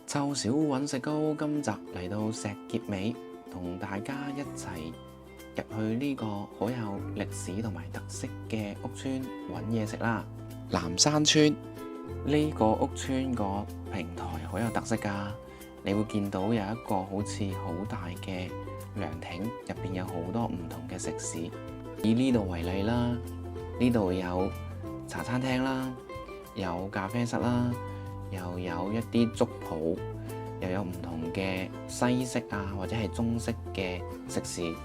湊小揾食糕今集嚟到石硤尾，同大家一齊入去呢個好有歷史同埋特色嘅屋村揾嘢食啦。南山村呢個屋村個平台好有特色㗎，你會見到有一個好似好大嘅涼亭，入邊有好多唔同嘅食肆。以呢度為例啦，呢度有茶餐廳啦，有咖啡室啦，又有一啲粥鋪，又有唔同嘅西式啊或者係中式嘅食肆。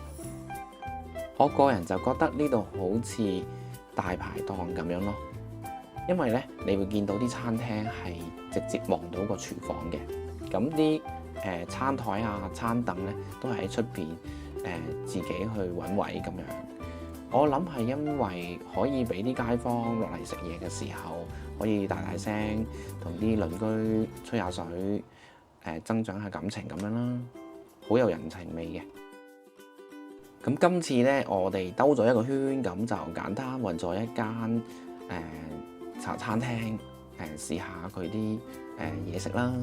我個人就覺得呢度好似大排檔咁樣咯，因為咧你會見到啲餐廳係直接望到個廚房嘅，咁啲餐台啊餐凳咧都係喺出邊自己去揾位咁樣。我諗係因為可以俾啲街坊落嚟食嘢嘅時候，可以大大聲同啲鄰居吹下水，增長下感情咁樣啦，好有人情味嘅。咁今次咧，我哋兜咗一個圈，咁就簡單揾咗一間茶餐廳，試下佢啲嘢食啦。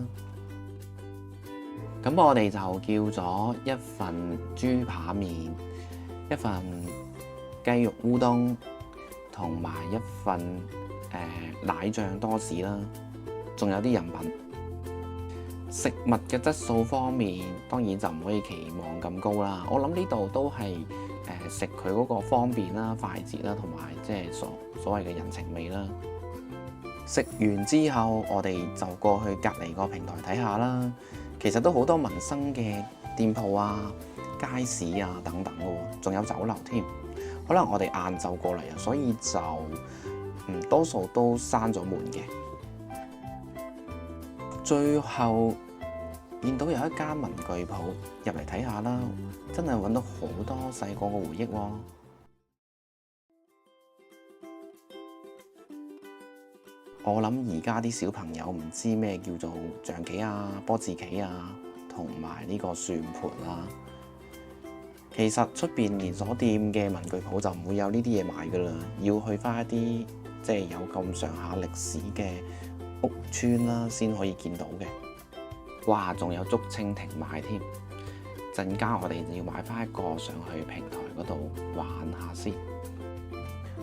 咁我哋就叫咗一份豬扒麵，一份雞肉烏冬，同埋一份奶醬多士啦，仲有啲飲品。食物嘅質素方面，當然就唔可以期望咁高啦。我諗呢度都係食佢嗰個方便啦、快捷啦，同埋即係所謂嘅人情味啦。食完之後，我哋就過去隔離個平台睇下啦。其實都好多民生嘅店鋪啊、街市啊等等喎，仲有酒樓添。可能我哋晏晝過嚟啊，所以就多數都閂咗門嘅。最後見到有一間文具鋪，入嚟睇下啦，真係揾到好多細個嘅回憶喎。我諗而家啲小朋友唔知咩叫做象棋啊、波子棋啊，同埋呢個算盤啦。其實出邊連鎖店嘅文具鋪就唔會有呢啲嘢賣噶啦，要去翻一啲即係有咁上下歷史嘅屋村啦，先可以見到嘅。哇，仲有竹蜻蜓賣添，陣間我哋要買翻一個上去平台嗰度玩下先。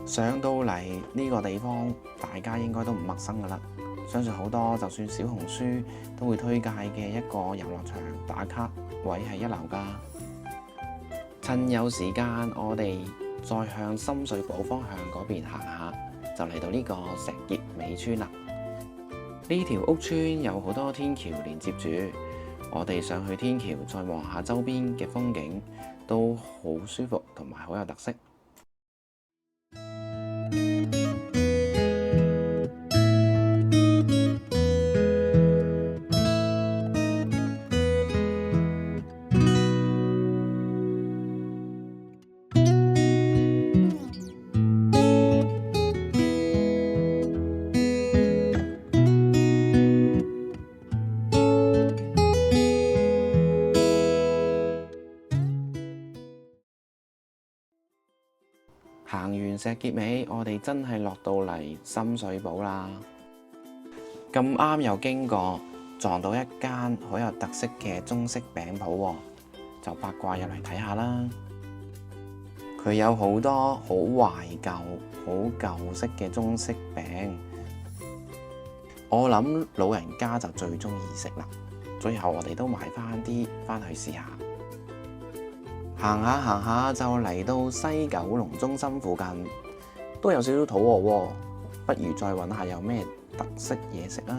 上到嚟呢個地方，大家應該都唔陌生噶啦。相信好多就算小紅書都會推介嘅一個遊樂場打卡位係一流噶。趁有時間，我哋再向深水埗方向嗰邊行下，就嚟到呢個石硤尾村啦。呢條屋村有好多天橋連接住，我哋上去天橋再望下周邊嘅風景，都好舒服同埋好有特色。行完石硤尾，我哋真係落到嚟深水埗啦。咁啱又經過撞到一間好有特色嘅中式餅鋪，就八卦入嚟睇下啦。佢有好多好懷舊、好舊式嘅中式餅，我諗老人家就最中意食啦。最後我哋都買翻啲翻去試下。行下行下就嚟到西九龍中心附近，都有少少肚餓喎，不如再揾下有咩特色嘢食啦。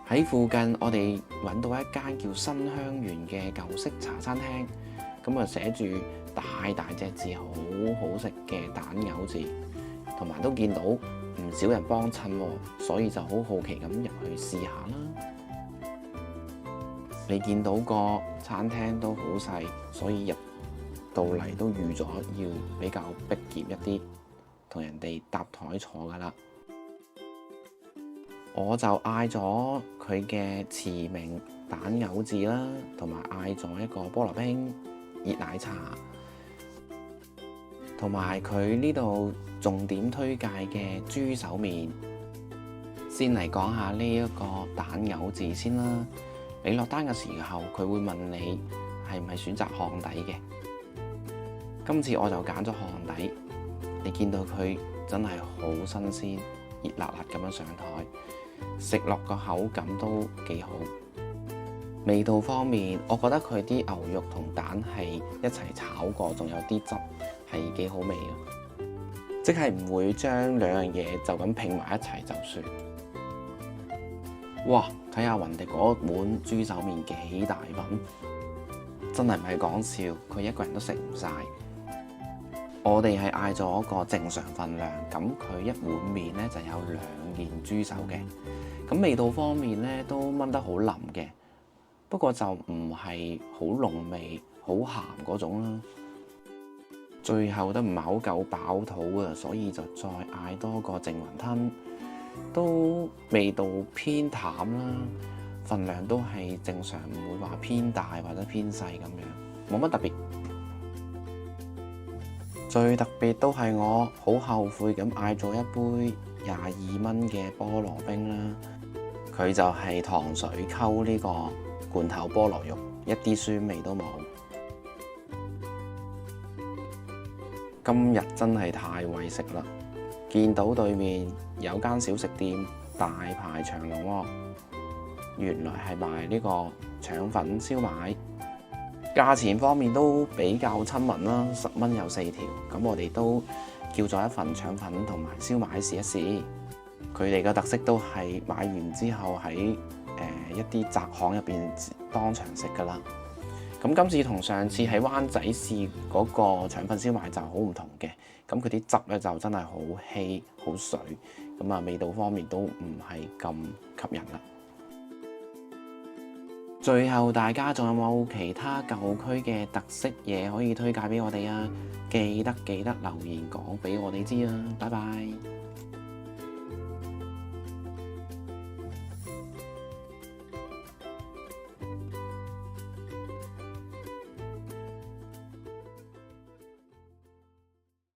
喺附近我哋揾到一間叫新香園嘅舊式茶餐廳，咁啊寫住大大隻字好好食嘅蛋餃字，同埋都見到唔少人幫襯喎，所以就好好奇咁入去試下啦。你見到個餐廳都好細，所以入到嚟都預咗要比較逼夾一啲，同人哋搭台坐噶啦。我就嗌咗佢嘅馳名蛋餃字啦，同埋嗌咗一個菠蘿冰、熱奶茶，同埋佢呢度重點推介嘅豬手麵。先嚟講下呢一個蛋牛治先啦。你落單嘅時候，佢會問你係唔係選擇烘底嘅。今次我就揀咗烘底。你見到佢真係好新鮮、熱辣辣咁樣上台，食落個口感都幾好。味道方面，我覺得佢啲牛肉同蛋係一齊炒過，仲有啲汁係幾好味嘅，即係唔會將兩樣嘢就咁拼埋一齊就算。哇！睇下雲迪嗰碗豬手麵幾大份，真係唔係講笑，佢一個人都食唔晒。我哋係嗌咗個正常份量，咁佢一碗麵呢就有2件豬手嘅，咁味道方面呢都炆得好腍嘅，不過就唔係好濃味、好鹹嗰種啦。最後都唔係好夠飽肚啊，所以就再嗌多個淨雲吞，都味道偏淡啦，份量都係正常，唔會話偏大或者偏細咁樣，冇乜特別。最特別都係我好後悔咁嗌咗一杯22蚊嘅菠蘿冰啦，佢就係糖水溝呢個罐頭菠蘿肉，一啲酸味都冇。今日真係太為食啦！見到對面有間小食店大排長龍喎，原來係賣呢個腸粉燒賣。價錢方面都比較親民啦，10蚊有4條，咁我哋都叫咗一份腸粉同埋燒賣試一試。佢哋嘅特色都係買完之後喺一啲窄巷入邊當場食㗎啦。咁今次同上次喺灣仔試嗰個腸粉燒賣就好唔同嘅，咁佢啲汁咧就真係好稀好水，咁啊味道方面都唔係咁吸引啦。最後大家仲有冇其他舊區嘅特色嘢可以推介俾我哋啊？記得留言講俾我哋知啊！拜拜。